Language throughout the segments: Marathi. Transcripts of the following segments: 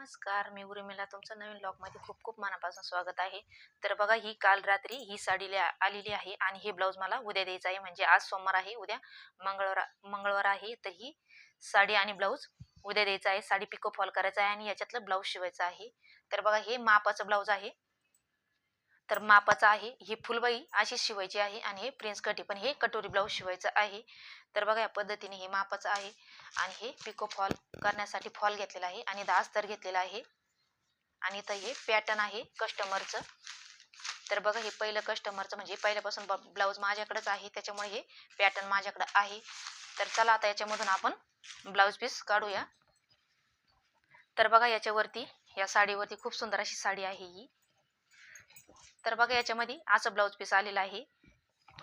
नमस्कार, मी उर्मिला. तुमचं नवीन ब्लॉगमध्ये खूप खूप मनापासून स्वागत आहे. तर बघा, ही काल रात्री ही साडी आलेली आहे आणि हे ब्लाऊज मला उद्या द्यायचं आहे. म्हणजे आज सोमवार आहे, उद्या मंगळवार मंगळवार आहे. तर ही साडी आणि ब्लाऊज उद्या द्यायचा आहे. साडी पिको फॉल करायचा आहे आणि याच्यातलं ब्लाऊज शिवायचं आहे. तर बघा, हे मापाचं ब्लाऊज आहे. तर मापाचं आहे. ही फुलबाई अशीच शिवायची आहे आणि हे प्रिन्स कटी पण हे कटोरी ब्लाऊज शिवायचं आहे. तर बघा, या पद्धतीने हे मापाचं आहे आणि हे पिको फॉल करण्यासाठी फॉल घेतलेला आहे आणि 10 अस्तर घेतलेला आहे. आणि इथं हे पॅटर्न आहे कस्टमरचं. तर बघा, हे पहिलं कस्टमरचं म्हणजे पहिल्यापासून ब्लाऊज माझ्याकडेच आहे, त्याच्यामुळे हे पॅटर्न माझ्याकडे आहे. तर चला आता याच्यामधून आपण ब्लाऊज पीस काढूया. तर बघा, याच्यावरती या साडीवरती खूप सुंदर अशी साडी आहे ही. तर बघा, याच्यामध्ये असं ब्लाऊज पीस आलेलं आहे.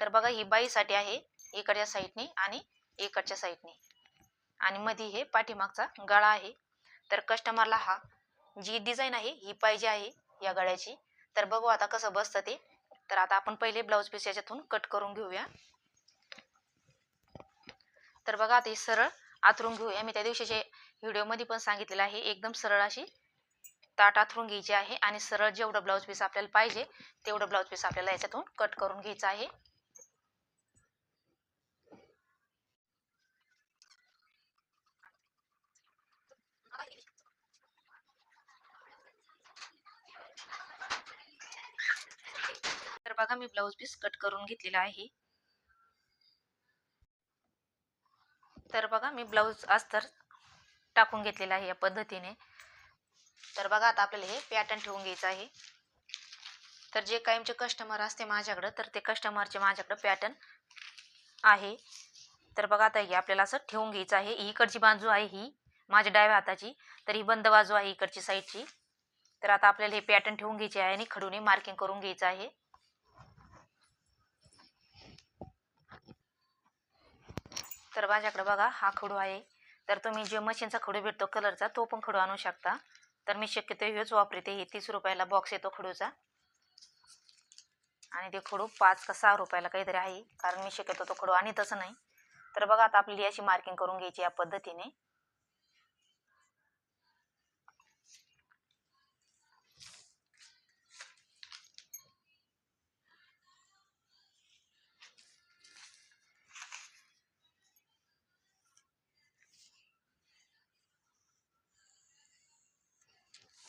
तर बघा, ही बाईसाठी आहे, इकडच्या साईडने आणि इकडच्या साईडने, आणि मध्ये हे पाठीमागचा गळा आहे. तर कस्टमरला जी डिझाईन आहे ही पाहिजे आहे या गळ्याची. तर बघू आता कसं बसतं ते. तर आता आपण पहिले ब्लाऊज पीस याच्यातून कट करून घेऊया. तर बघा, आता हे सरळ आथरून घेऊया. मी त्या दिवशीच्या व्हिडिओमध्ये पण सांगितलेलं आहे, एकदम सरळ अशी ताट आथरून घ्यायची आहे आणि सरळ जेवढं ब्लाऊज पीस आपल्याला पाहिजे तेवढं ब्लाऊज पीस आपल्याला याच्यातून कट करून घ्यायचं आहे. तर बघा, मी ब्लाऊज पीस कट करून घेतलेला आहे. तर बघा, मी ब्लाऊज अस्तर टाकून घेतलेला आहे या पद्धतीने. तर बघा, आता आपल्याला हे पॅटर्न ठेवून घ्यायचं आहे. तर जे कायमचे कस्टमर असते माझ्याकडं, तर ते कस्टमरचे माझ्याकडं पॅटर्न आहे. तर बघा, आता हे आपल्याला असं ठेवून घ्यायचं आहे. इकडची बाजू आहे ही माझ्या डाव्या हाताची, तर ही बंद बाजू आहे इकडची साईडची. तर आता आपल्याला हे पॅटर्न ठेवून घ्यायचे आहे आणि खडूने मार्किंग करून घ्यायचं आहे. तर माझ्याकडे बघा, हा खडू आहे. तर तुम्ही जे मशीनचा खडू भेटतो कलरचा, तो पण खडू आणू शकता. तर मी शक्यतो हेच वापरते. हे 30 रुपयाला बॉक्स येतो खडूचा आणि ते खडू 5 का 6 रुपयाला काहीतरी आहे, कारण मी शक्यतो तो खडू आणतच नाही. तर बघा, आता आपल्याला अशी मार्किंग करून घ्यायची या पद्धतीने.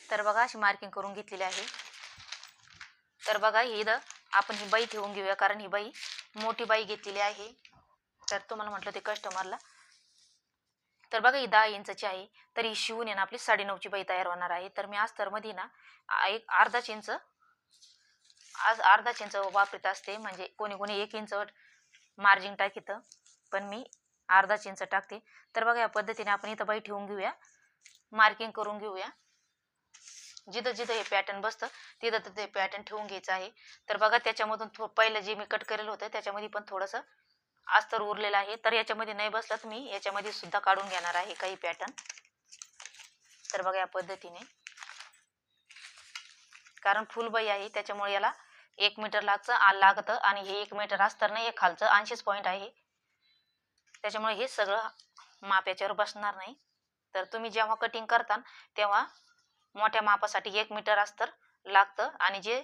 तर बघा, अशी मार्किंग करून घेतलेली आहे. तर बघा, इथं आपण ही बाई ठेवून घेऊया, कारण ही बाई मोठी बाई घेतलेली आहे. तर तुम्हाला म्हटलं ते कस्टमरला. तर बघा, ही 10 इंचची आहे. तर ही शिवून आहे ना आपली 9.5ची बाई तयार होणार आहे. तर मी अस्तरमध्ये ना एक अर्धा इंच वापरत असते. म्हणजे कोणी कोणी 1 इंच मार्जिन टाकीतं, पण मी अर्धा इंच टाकते. तर बघा, या पद्धतीने आपण इथं बाई ठेवून घेऊया, मार्किंग करून घेऊया. जिथं जिथं हे पॅटर्न बसतं तिथं ते पॅटर्न ठेवून घ्यायचं आहे. तर बघा, त्याच्यामधून पहिलं जे मी कट केलेलं होतं त्याच्यामध्ये पण थोडंसं अस्तर उरलेलं आहे. तर याच्यामध्ये नाही बसलं तर मी याच्यामध्ये सुद्धा काढून घेणार आहे काही पॅटर्न. तर बघा, या पद्धतीने, कारण फुलबाई आहे त्याच्यामुळे याला 1 मीटर लागतं आणि हे 1 मीटर अस्तर नाही, हे खालचं 80 पॉईंट आहे, त्याच्यामुळे हे सगळं माप याच्यावर बसणार नाही. तर तुम्ही जेव्हा कटिंग करता तेव्हा मोठ्या मापासाठी 1 मीटर अस्तर लागतं आणि जे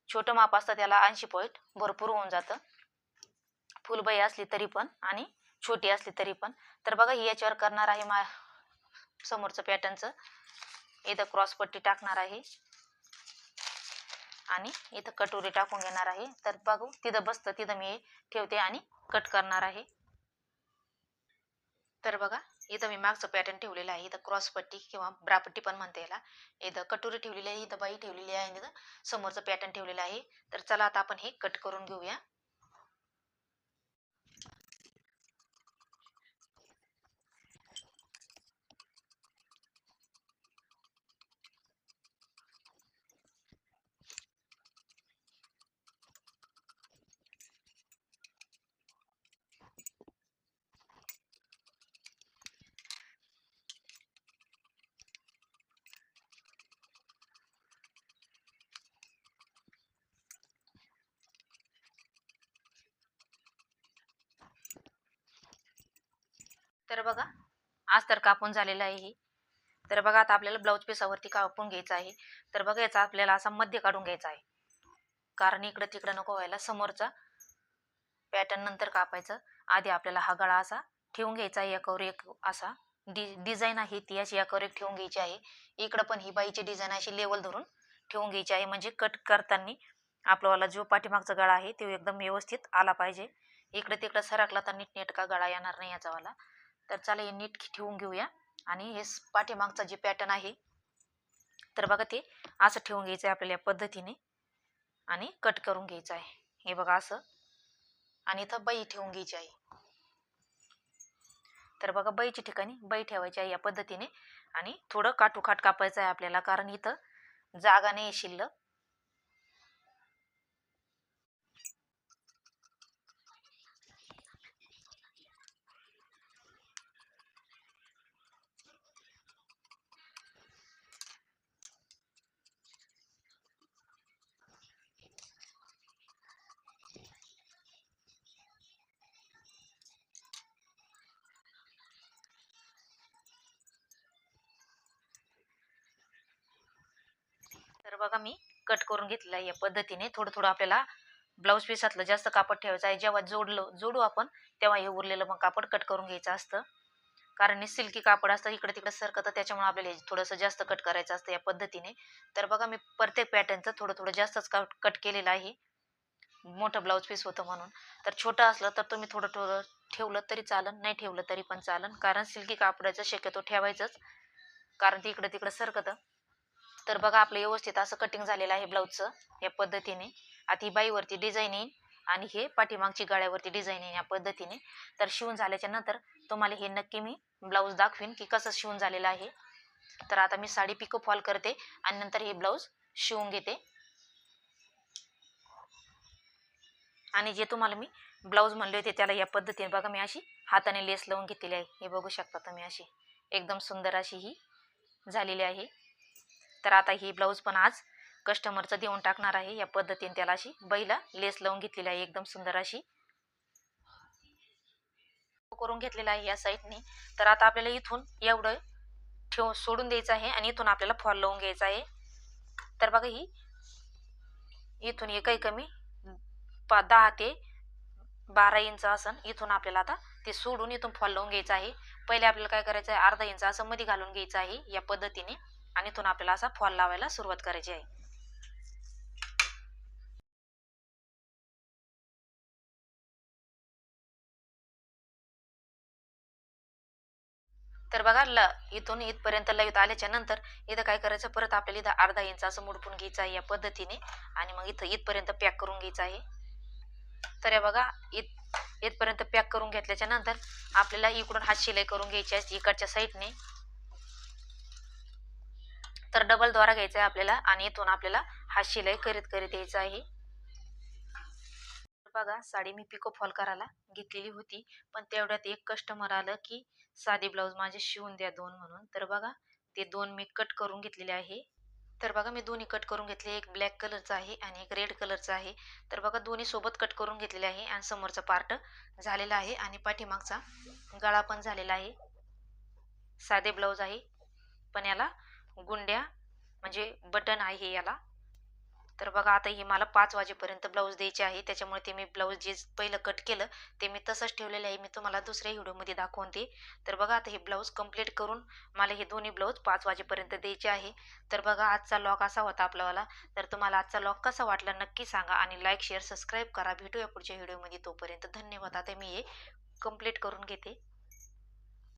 छोटं माप असतं त्याला 80 पॉईंट भरपूर होऊन जातं, फुलबाई असली तरी पण आणि छोटी असली तरी पण. तर बघा, ही याच्यावर करणार आहे समोरचं पॅटर्नचं. इथं क्रॉसपट्टी टाकणार आहे आणि इथं कटोरी टाकून घेणार आहे. तर बघू, तिथं बसतं तिथं मी ठेवते आणि कट करणार आहे. तर बघा, इथं मी मागचं पॅटर्न ठेवलेलं आहे. इथं क्रॉसपट्टी किंवा ब्रापट्टी पण म्हणते याला. इथं कटोरी ठेवलेली आहे, इथं बाई ठेवलेली आहे आणि इथं समोरचं पॅटर्न ठेवलेलं आहे. तर चला आता आपण हे कट करून घेऊया. तर बघा, आज तर कापून झालेलं आहे हे. तर बघा आता आपल्याला ब्लाऊज पीसावरती कापून घ्यायचं आहे. तर बघा याचा आपल्याला असा मध्य काढून घ्यायचा आहे, कारण इकडं तिकडं नको व्हायला. समोरचा पॅटर्न नंतर कापायचं. आधी आपल्याला हा गळा असा ठेवून घ्यायचा आहे, एकावर एक असा. डिझाईन आहे ती अशी एकावर एक ठेवून घ्यायची आहे. इकडं पण ही बाईची डिझाईन अशी लेवल धरून ठेवून घ्यायची आहे, म्हणजे कट करताना आपल्याला जो पाठीमागचा गळा आहे तो एकदम व्यवस्थित आला पाहिजे. इकडे तिकडे सरकला तर नीटनेटका गळा येणार नाही याचावाला. तर चला हे नीट ठेवून घेऊया. आणि हे पाठीमागचा जे पॅटर्न आहे तर बघा ते असं ठेवून घ्यायचं आहे आपल्याला या पद्धतीने, आणि कट करून घ्यायचं आहे. हे बघा असं. आणि इथं बाई ठेवून घ्यायची आहे. तर बघा बाईच्या ठिकाणी बाई ठेवायची आहे या पद्धतीने. आणि थोडं काटोकाट कापायचं आहे आपल्याला, कारण इथं जागा नाही शिल्लक. तर बघा मी कट करून घेतलेलं आहे या पद्धतीने. थोडं थोडं आपल्याला ब्लाऊज पीसातलं जास्त कापड ठेवायचं आहे. जेव्हा जोडू आपण तेव्हा हे उरलेलं मग कापड कट करून घ्यायचं असतं, कारण हे सिल्की कापड असतं, इकडे तिकडे सरकतं, त्याच्यामुळे आपल्याला थोडंसं जास्त कट करायचं असतं या पद्धतीने. तर बघा मी प्रत्येक पॅटर्नचं थोडं थोडं जास्तच कट केलेलं आहे, मोठं ब्लाऊज पीस होतं म्हणून. तर छोटं असलं तर तुम्ही थोडं थोडं ठेवलं तरी चालन, नाही ठेवलं तरी पण चालन, कारण सिल्की कापडाचं शक्यतो ठेवायचंच, कारण ते इकडं तिकडं सरकतं. तर बघा आपलं व्यवस्थित असं कटिंग झालेलं आहे ब्लाऊजचं या पद्धतीने. आता ही बाईवरती डिझाईन येईल आणि हे पाठीमागची गळ्यावरती डिझाईन येईल या पद्धतीने. तर शिवून झाल्याच्या नंतर तुम्हाला हे नक्की मी ब्लाऊज दाखवीन की कसं शिवून झालेलं आहे. तर आता मी साडी पिको फॉल करते आणि नंतर हे ब्लाऊज शिवून घेते. आणि जे तुम्हाला मी ब्लाऊज म्हणले होते त्याला या पद्धतीने बघा मी अशी हाताने लेस लावून घेतलेली आहे. हे बघू शकता तुम्ही, अशी एकदम सुंदर अशी ही झालेली आहे. तर आता ही ब्लाऊज पण आज कस्टमरचं देऊन टाकणार आहे या पद्धतीने. त्याला अशी बाईला लेस लावून घेतलेली आहे एकदम सुंदर अशी करून घेतलेला आहे या साईडने. तर आता आपल्याला इथून एवढं सोडून द्यायचं आहे आणि इथून आपल्याला फॉल लावून घ्यायचा आहे. तर बघा ही इथून हे काही कमी 10 ते 12 इंच असन. इथून आपल्याला आता ते सोडून इथून फॉल लावून घ्यायचा आहे. पहिले आपल्याला काय करायचं आहे, अर्धा इंच असं मध्ये घालून घ्यायचं आहे या पद्धतीने, आणि इथून आपल्याला असा फॉल लावायला सुरुवात करायची आहे. तर बघा इथून इथपर्यंत लवित आल्याच्या नंतर इथं काय करायचं, परत आपल्याला इथं अर्धा इंच असं मुडपून घ्यायचं आहे या पद्धतीने, आणि मग इथं इथपर्यंत पॅक करून घ्यायचं आहे. तर हे बघा इथपर्यंत पॅक करून घेतल्याच्या नंतर आपल्याला इकडून हात शिलाई करून घ्यायची आहे इकडच्या साईडने. तर डबल द्वारा घ्यायचा आहे आपल्याला आणि इथून आपल्याला हात शिलाई करीत करीत यायचं आहे. बघा साडी मी पिको फॉल करायला घेतलेली होती, पण तेवढ्यात एक कस्टमर आलं की साधी ब्लाऊज माझे शिवून द्या 2 म्हणून. तर बघा ते 2 मी कट करून घेतलेले आहे. तर बघा मी दोन्ही कट करून घेतले, एक ब्लॅक कलरचा आहे आणि एक रेड कलरचा आहे. तर बघा दोन्ही सोबत कट करून घेतलेले आहे आणि समोरचा पार्ट झालेला आहे आणि पाठीमागचा गळा पण झालेला आहे. साधे ब्लाऊज आहे, पण याला गुंड्या म्हणजे बटन आहे याला. तर बघा आता हे मला 5 वाजेपर्यंत ब्लाऊज द्यायचे आहे, त्याच्यामुळे ते मी ब्लाऊज जे पहिलं कट केलं ते मी तसंच ठेवलेलं आहे. मी तुम्हाला दुसऱ्या व्हिडिओमध्ये दाखवते. तर बघा आता हे ब्लाऊज कंप्लीट करून मला हे दोन्ही ब्लाऊज 5 वाजेपर्यंत द्यायचे आहे. तर बघा आजचा लॉग असा होता आपलावाला. तर तुम्हाला आजचा लॉग कसा वाटला नक्की सांगा आणि लाईक शेअर सबस्क्राईब करा. भेटूया पुढच्या व्हिडिओमध्ये. तोपर्यंत धन्यवाद. आता मी हे कंप्लीट करून घेते.